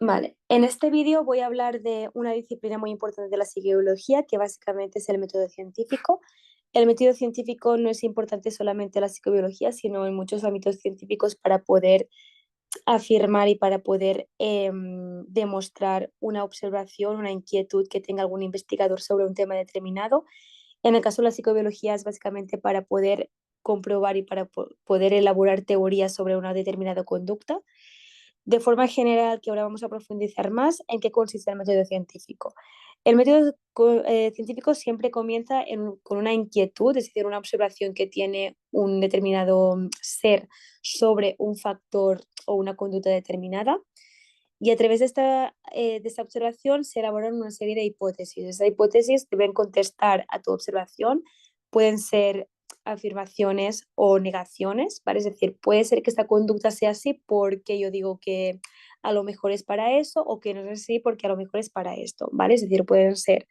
Vale, en este vídeo voy a hablar de una disciplina muy importante de la psicobiología, que básicamente es el método científico. El método científico no es importante solamente en la psicobiología, sino en muchos ámbitos científicos para poder afirmar y para poder demostrar una observación, una inquietud que tenga algún investigador sobre un tema determinado. En el caso de la psicobiología es básicamente para poder comprobar y para poder elaborar teorías sobre una determinada conducta. De forma general, que ahora vamos a profundizar más en qué consiste el método científico. El método científico siempre comienza con una inquietud, es decir, una observación que tiene un determinado ser sobre un factor o una conducta determinada. Y a través de esta observación se elaboran una serie de hipótesis. Esas hipótesis deben contestar a tu observación, pueden ser afirmaciones o negaciones, ¿vale? Es decir, puede ser que esta conducta sea así porque yo digo que a lo mejor es para eso o que no es así porque a lo mejor es para esto, ¿vale? Es decir, pueden ser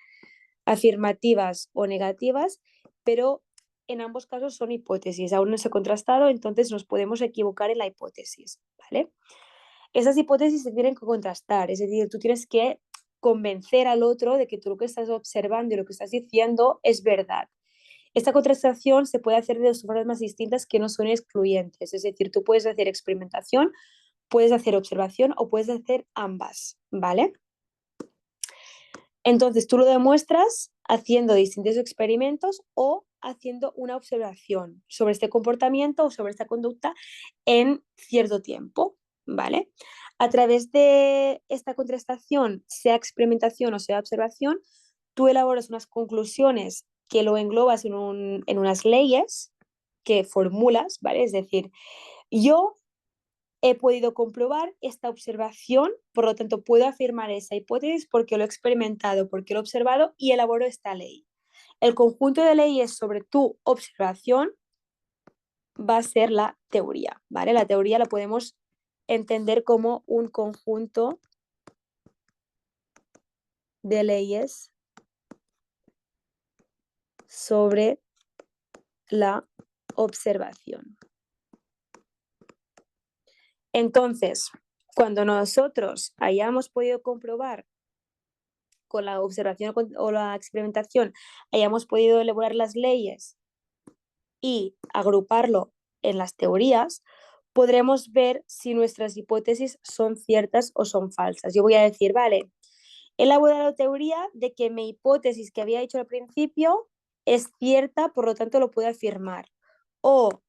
afirmativas o negativas, pero en ambos casos son hipótesis, aún no se ha contrastado, entonces nos podemos equivocar en la hipótesis, ¿vale? Esas hipótesis se tienen que contrastar, es decir, tú tienes que convencer al otro de que tú lo que estás observando y lo que estás diciendo es verdad. Esta contrastación se puede hacer de dos formas más distintas que no son excluyentes, es decir, tú puedes hacer experimentación, puedes hacer observación o puedes hacer ambas, ¿vale? Entonces tú lo demuestras haciendo distintos experimentos o haciendo una observación sobre este comportamiento o sobre esta conducta en cierto tiempo, ¿vale? A través de esta contrastación, sea experimentación o sea observación, tú elaboras unas conclusiones que lo englobas en unas leyes que formulas, ¿vale? Es decir, yo he podido comprobar esta observación, por lo tanto puedo afirmar esa hipótesis porque lo he experimentado, porque lo he observado y elaboro esta ley. El conjunto de leyes sobre tu observación va a ser la teoría, ¿vale? La teoría la podemos entender como un conjunto de leyes sobre la observación. Entonces, cuando nosotros hayamos podido comprobar con la observación o la experimentación, hayamos podido elaborar las leyes y agruparlo en las teorías, podremos ver si nuestras hipótesis son ciertas o son falsas. Yo voy a decir, vale, he elaborado la teoría de que mi hipótesis que había hecho al principio es cierta, por lo tanto lo puedo afirmar. O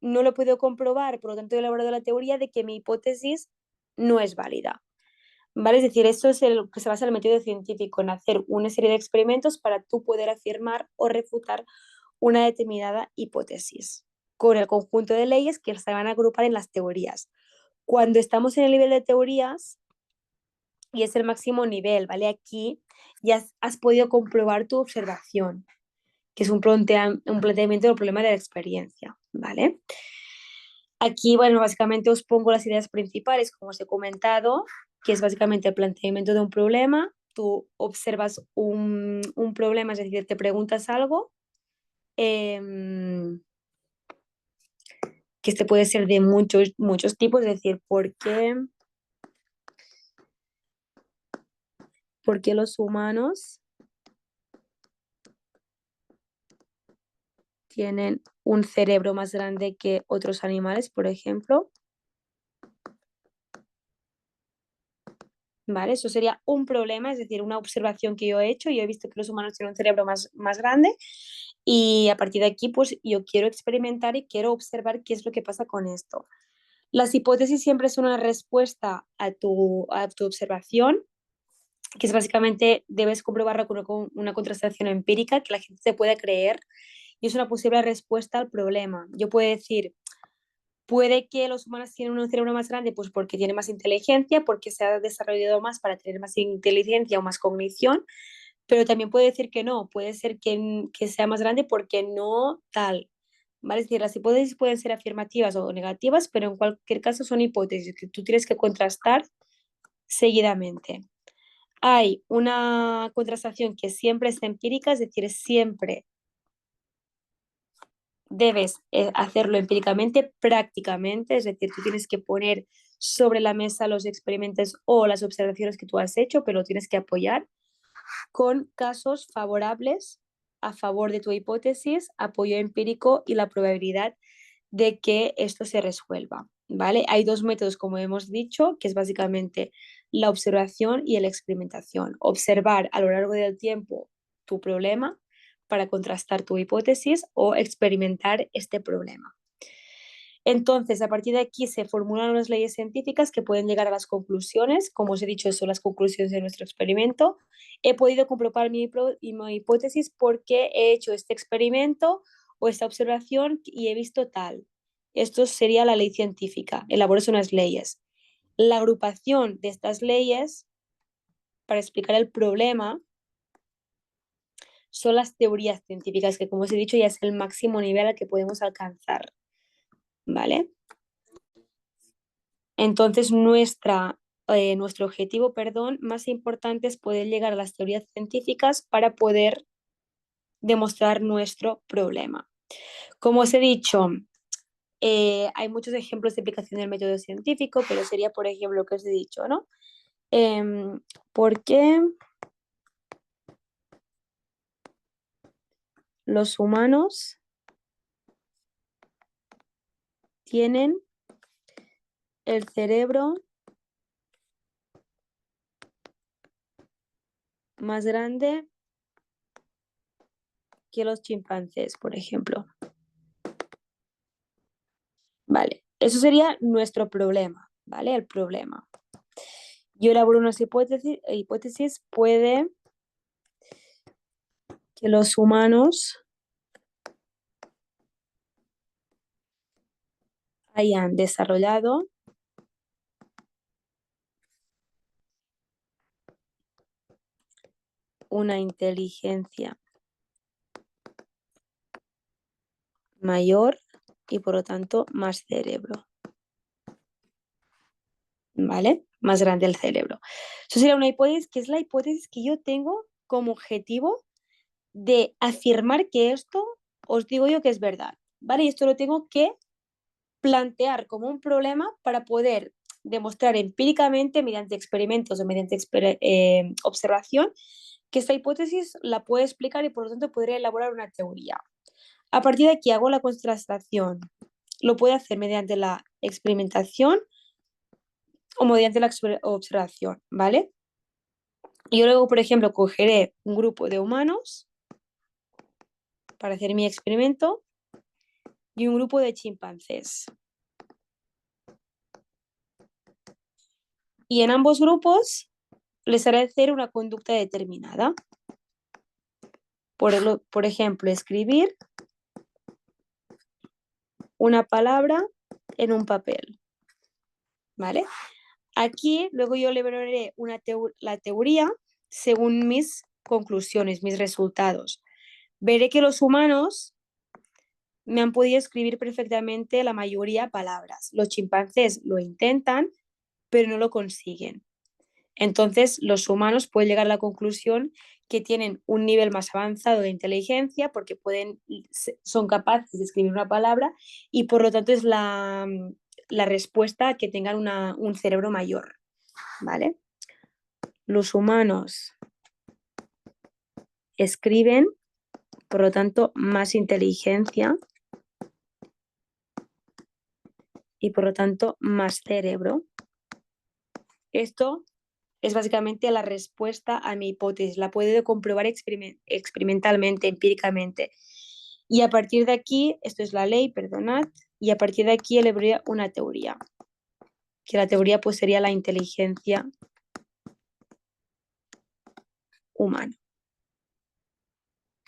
no lo puedo comprobar, por lo tanto he elaborado la teoría de que mi hipótesis no es válida. ¿Vale? Es decir, esto es lo que se basa en el método científico, en hacer una serie de experimentos para tú poder afirmar o refutar una determinada hipótesis con el conjunto de leyes que se van a agrupar en las teorías. Cuando estamos en el nivel de teorías, y es el máximo nivel, ¿vale? Aquí ya has podido comprobar tu observación, que es un planteamiento del problema de la experiencia, ¿vale? Aquí, bueno, básicamente os pongo las ideas principales, como os he comentado, que es básicamente el planteamiento de un problema. Tú observas un problema, es decir, te preguntas algo, eh, que este puede ser de muchos tipos, es decir, por qué los humanos tienen un cerebro más grande que otros animales, por ejemplo? ¿Vale? Eso sería un problema, es decir, una observación que yo he hecho y he visto que los humanos tienen un cerebro más grande y a partir de aquí, pues yo quiero experimentar y quiero observar qué es lo que pasa con esto. Las hipótesis siempre son una respuesta a tu observación, que es básicamente debes comprobarlo con una contrastación empírica que la gente te pueda creer y es una posible respuesta al problema. Yo puedo decir, puede que los humanos tienen un cerebro más grande, pues porque tiene más inteligencia, porque se ha desarrollado más para tener más inteligencia o más cognición, pero también puede decir que no, puede ser que sea más grande porque no tal. ¿Vale? Es decir, las hipótesis pueden ser afirmativas o negativas, pero en cualquier caso son hipótesis que tú tienes que contrastar seguidamente. Hay una contrastación que siempre es empírica, es decir, siempre debes hacerlo empíricamente, prácticamente, es decir, tú tienes que poner sobre la mesa los experimentos o las observaciones que tú has hecho, pero tienes que apoyar con casos favorables a favor de tu hipótesis, apoyo empírico y la probabilidad de que esto se resuelva, ¿vale? Hay dos métodos, como hemos dicho, que es básicamente la observación y la experimentación. Observar a lo largo del tiempo tu problema para contrastar tu hipótesis o experimentar este problema. Entonces, a partir de aquí se formulan unas leyes científicas que pueden llegar a las conclusiones. Como os he dicho, son las conclusiones de nuestro experimento. He podido comprobar mi hipótesis porque he hecho este experimento o esta observación y he visto tal. Esto sería la ley científica. Elaboras unas leyes. La agrupación de estas leyes para explicar el problema son las teorías científicas, que como os he dicho ya es el máximo nivel al que podemos alcanzar. ¿Vale? Entonces, nuestro objetivo, más importante es poder llegar a las teorías científicas para poder demostrar nuestro problema. Como os he dicho, hay muchos ejemplos de aplicación del método científico, pero sería, por ejemplo, lo que os he dicho, ¿no? ¿Por qué los humanos tienen el cerebro más grande que los chimpancés, por ejemplo? Vale, eso sería nuestro problema, ¿vale? El problema. Yo elaboro unas hipótesis, puede que los humanos hayan desarrollado una inteligencia mayor y por lo tanto más cerebro, ¿vale? Más grande el cerebro. Eso sería una hipótesis que es la hipótesis que yo tengo como objetivo de afirmar que esto os digo yo que es verdad, ¿vale? Y esto lo tengo que plantear como un problema para poder demostrar empíricamente mediante experimentos o mediante observación que esta hipótesis la puede explicar y por lo tanto podría elaborar una teoría. A partir de aquí hago la contrastación. Lo puedo hacer mediante la experimentación o mediante la observación, ¿vale? Y yo luego, por ejemplo, cogeré un grupo de humanos para hacer mi experimento y un grupo de chimpancés. Y en ambos grupos les haré hacer una conducta determinada. Por ejemplo, escribir una palabra en un papel, ¿vale? Aquí luego yo le veré la teoría según mis conclusiones, mis resultados. Veré que los humanos me han podido escribir perfectamente la mayoría palabras. Los chimpancés lo intentan, pero no lo consiguen. Entonces, los humanos pueden llegar a la conclusión que tienen un nivel más avanzado de inteligencia porque son capaces de escribir una palabra y por lo tanto es la respuesta a que tengan un cerebro mayor, ¿vale? Los humanos escriben, por lo tanto, más inteligencia y por lo tanto más cerebro. Esto es básicamente la respuesta a mi hipótesis. La puedo comprobar experimentalmente, empíricamente. Y a partir de aquí, esto es la ley, perdonad, y a partir de aquí elaboraría una teoría, que la teoría pues sería la inteligencia humana,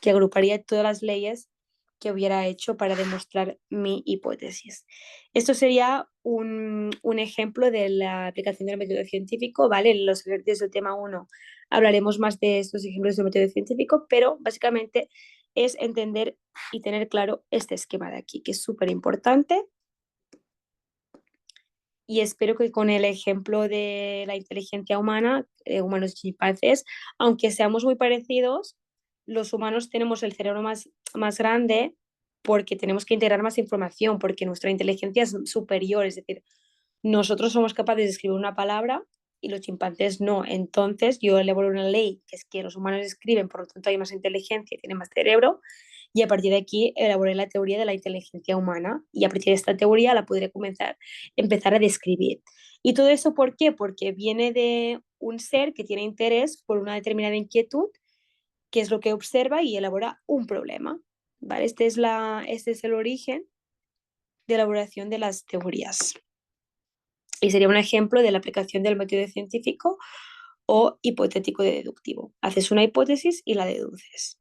que agruparía todas las leyes que hubiera hecho para demostrar mi hipótesis. Esto sería un ejemplo de la aplicación del método científico, ¿vale? En los ejercicios del tema 1 hablaremos más de estos ejemplos del método científico, pero básicamente es entender y tener claro este esquema de aquí, que es súper importante. Y espero que con el ejemplo de la inteligencia humana, humanos y chimpancés, aunque seamos muy parecidos, los humanos tenemos el cerebro más grande porque tenemos que integrar más información, porque nuestra inteligencia es superior, es decir, Nosotros somos capaces de escribir una palabra y los chimpancés no. Entonces yo elaboro una ley que es que los humanos escriben, por lo tanto hay más inteligencia y tienen más cerebro, y a partir de aquí elaboré la teoría de la inteligencia humana y a partir de esta teoría la podré empezar a describir. ¿Y todo eso por qué? Porque viene de un ser que tiene interés por una determinada inquietud, que es lo que observa y elabora un problema. ¿Vale? Este es el origen de elaboración de las teorías. Y sería un ejemplo de la aplicación del método científico o hipotético deductivo. Haces una hipótesis y la deduces.